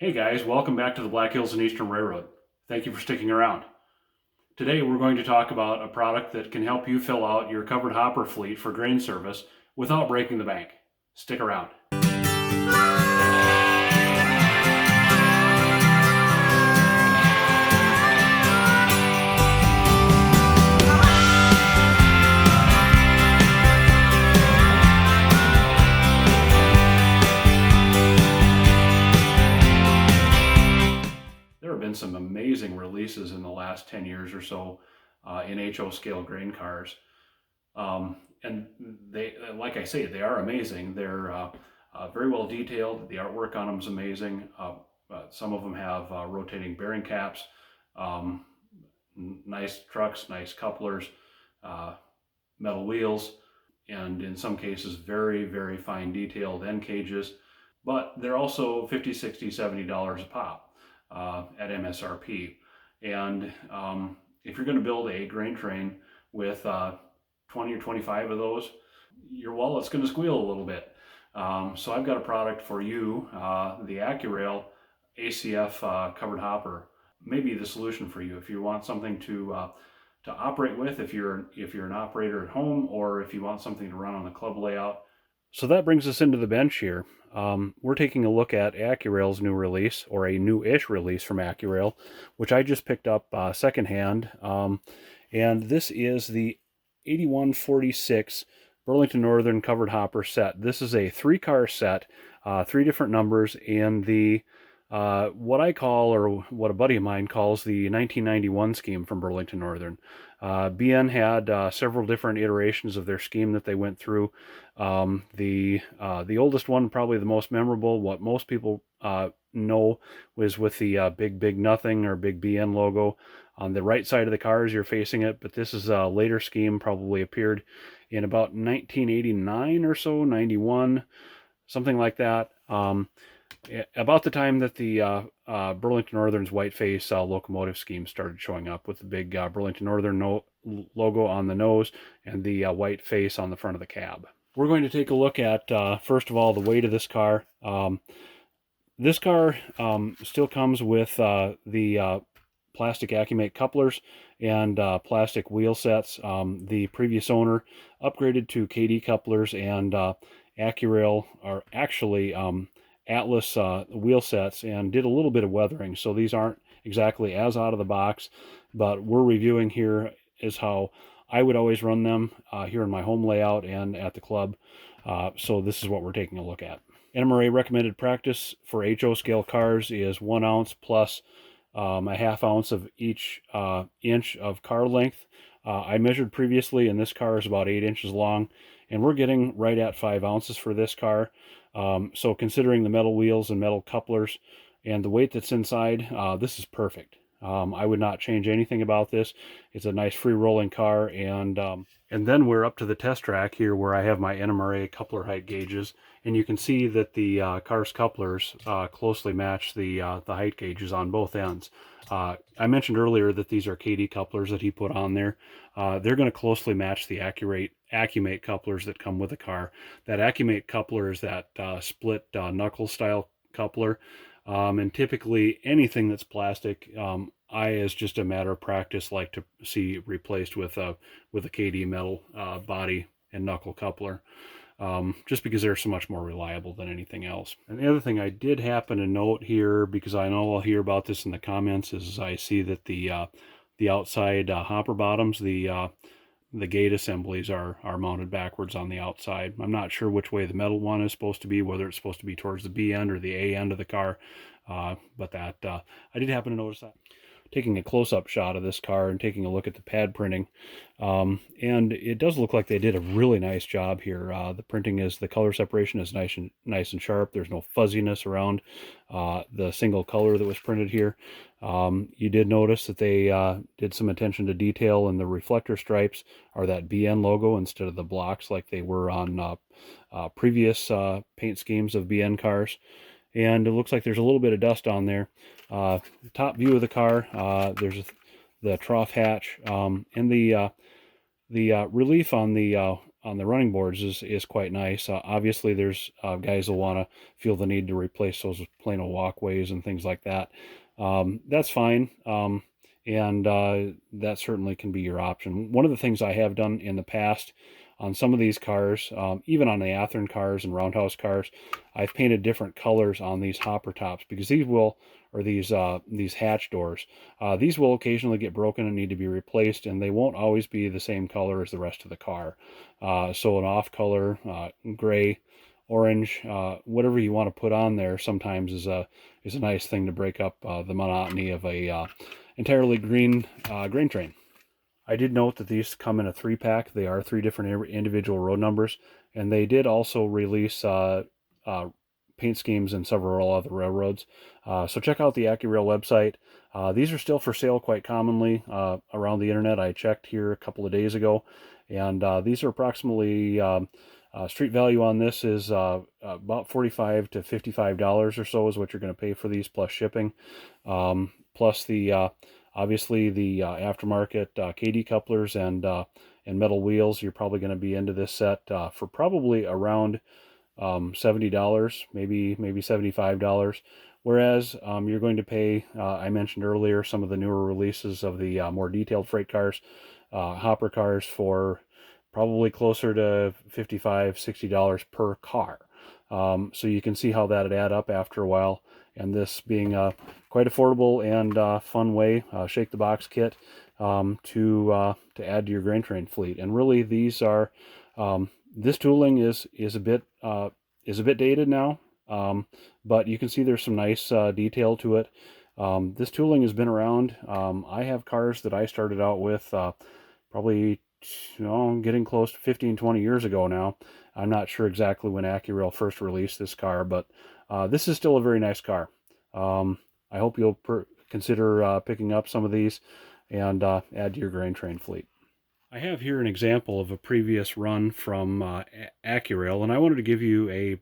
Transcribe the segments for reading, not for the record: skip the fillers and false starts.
Hey guys, welcome back to the Black Hills and Eastern Railroad. Thank you for sticking around. Today we're going to talk about a product that can help you fill out your covered hopper fleet for grain service without breaking the bank. Stick around. There have been some amazing releases in the last 10 years or so in HO scale grain cars. And they, like I say, they are amazing. They're very well detailed. The artwork on them is amazing. Some of them have rotating bearing caps, nice trucks, nice couplers, metal wheels, and in some cases very, very fine detailed end cages. But they're also $50, $60, $70 a pop at MSRP. And if you're going to build a grain train with 20 or 25 of those, your wallet's going to squeal a little bit. So I've got a product for you, the Accurail ACF covered hopper. Maybe the solution for you if you want something to operate with, if you're an operator at home, or if you want something to run on the club layout. So that brings us into the bench here. We're taking a look at Accurail's new release, or a new-ish release from Accurail, which I just picked up secondhand. And this is the 8146 Burlington Northern covered hopper set. This is a 3-car set, 3 different numbers, and the what I call, or what a buddy of mine calls, the 1991 scheme from Burlington Northern. BN had several different iterations of their scheme that they went through. The oldest one, probably the most memorable, what most people know, was with the big nothing or big BN logo on the right side of the car as you're facing it. But this is a later scheme, probably appeared in about 1989 or so, 91, something like that. About the time that the Burlington Northern's whiteface locomotive scheme started showing up, with the big Burlington Northern logo on the nose and the white face on the front of the cab. We're going to take a look at, first of all, the weight of this car. This car still comes with the plastic Accumate couplers and plastic wheel sets. The previous owner upgraded to KD couplers and Accurail, or actually Atlas wheel sets, and did a little bit of weathering, so these aren't exactly as out of the box, but we're reviewing here is how I would always run them here in my home layout and at the club. So this is what we're taking a look at. NMRA recommended practice for HO scale cars is 1 ounce plus a half ounce of each inch of car length. I measured previously, and this car is about 8 inches long, and we're getting right at 5 ounces for this car. So considering the metal wheels and metal couplers and the weight that's inside, this is perfect. I would not change anything about this. It's a nice free rolling car, and then we're up to the test track here where I have my NMRA coupler height gauges, and you can see that the car's couplers closely match the height gauges on both ends. I mentioned earlier that these are KD couplers that he put on there. They're going to closely match the Accumate couplers that come with the car. That Accumate coupler is that split knuckle style coupler. And typically anything that's plastic, I, as just a matter of practice, like to see replaced with a KD metal body and knuckle coupler, just because they're so much more reliable than anything else. And the other thing I did happen to note here, because I know I'll hear about this in the comments, is I see that the outside hopper bottoms, the gate assemblies are mounted backwards on the outside. I'm not sure which way the metal one is supposed to be, whether it's supposed to be towards the B end or the A end of the car, but that I did happen to notice that. Taking a close-up shot of this car and taking a look at the pad printing, and it does look like they did a really nice job here. The printing is, the color separation is nice and sharp. There's no fuzziness around the single color that was printed here. You did notice that they did some attention to detail, and the reflector stripes are that BN logo instead of the blocks like they were on previous paint schemes of BN cars. And it looks like there's a little bit of dust on there. Top view of the car, there's the trough hatch, and the relief on the the running boards is quite nice. Obviously, there's guys that want to feel the need to replace those with plain old walkways and things like that. That's fine, and that certainly can be your option. One of the things I have done in the past on some of these cars, even on the Athearn cars and Roundhouse cars, I've painted different colors on these hopper tops because these hatch doors. These will occasionally get broken and need to be replaced, and they won't always be the same color as the rest of the car. So an off color, gray, orange, whatever you want to put on there sometimes is a nice thing to break up the monotony of a entirely green grain train. I did note that these come in a 3-pack. They are 3 different individual road numbers, and they did also release paint schemes in several other railroads. So check out the Accurail website. These are still for sale quite commonly around the internet. I checked here a couple of days ago, and these are approximately street value on this is about $45 to $55 or so is what you're going to pay for these, plus shipping, plus the obviously the aftermarket KD couplers and metal wheels. You're probably going to be into this set for probably around $70, maybe $75. Whereas you're going to pay, I mentioned earlier, some of the newer releases of the more detailed freight cars, hopper cars, for probably closer to $55, $60 per car. So you can see how that'd add up after a while. And this being a quite affordable and fun way, shake the box kit to add to your grain train fleet. And really, these are this tooling is a bit dated now, but you can see there's some nice detail to it. This tooling has been around. I have cars that I started out with probably getting close to 15-20 years ago now. I'm not sure exactly when Accurail first released this car, but this is still a very nice car. I hope you'll consider picking up some of these and add to your grain train fleet. I have here an example of a previous run from Accurail, and I wanted to give you a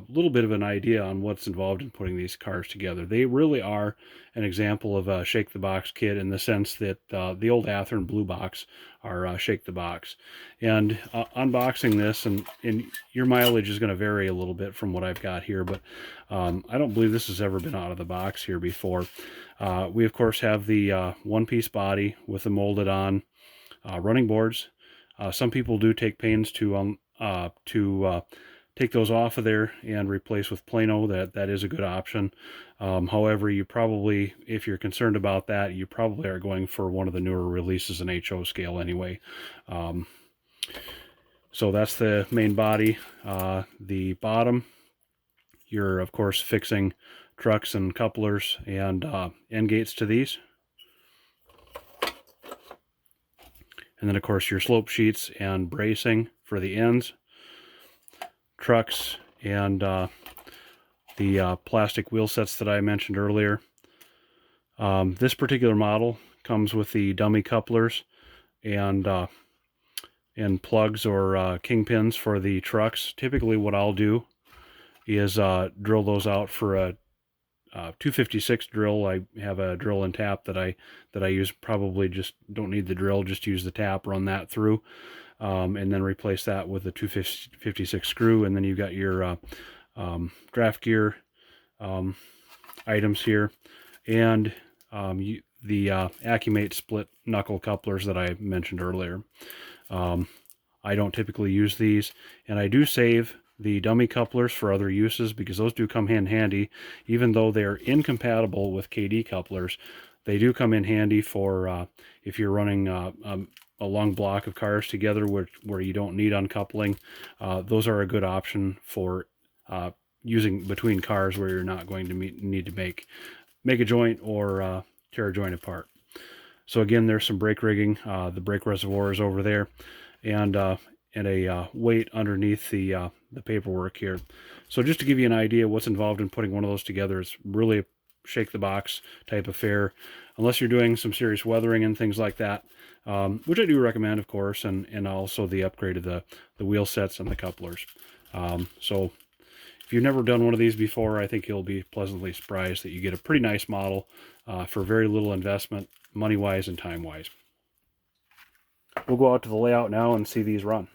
little bit of an idea on what's involved in putting these cars together. They really are an example of a shake the box kit in the sense that the old Athearn blue box are shake the box. And unboxing this, and your mileage is going to vary a little bit from what I've got here, but I don't believe this has ever been out of the box here before. We of course have the one-piece body with the molded on running boards. Some people do take pains to take those off of there and replace with Plano. That is a good option. However, you probably, if you're concerned about that, you probably are going for one of the newer releases in HO scale anyway. So that's the main body. The bottom, you're of course fixing trucks and couplers and end gates to these. And then of course your slope sheets and bracing for the ends, trucks, and the plastic wheel sets that I mentioned earlier. This particular model comes with the dummy couplers and plugs or kingpins for the trucks. Typically what I'll do is drill those out for a 256 drill. I have a drill and tap that I use. Probably just don't need the drill, just use the tap, run that through, and then replace that with a 256 screw. And then you've got your draft gear items here, and the Accumate split knuckle couplers that I mentioned earlier. I don't typically use these, and I do save the dummy couplers for other uses because those do come in handy. Even though they're incompatible with KD couplers, they do come in handy for if you're running a long block of cars together where you don't need uncoupling. Those are a good option for using between cars where you're not going to need to make a joint or tear a joint apart. So again, there's some brake rigging. The brake reservoir is over there, and a weight underneath the paperwork here. So just to give you an idea what's involved in putting one of those together, it's really a shake the box type affair, unless you're doing some serious weathering and things like that, which I do recommend, of course, and also the upgrade of the wheel sets and the couplers. So if you've never done one of these before, I think you'll be pleasantly surprised that you get a pretty nice model for very little investment, money-wise and time-wise. We'll go out to the layout now and see these run.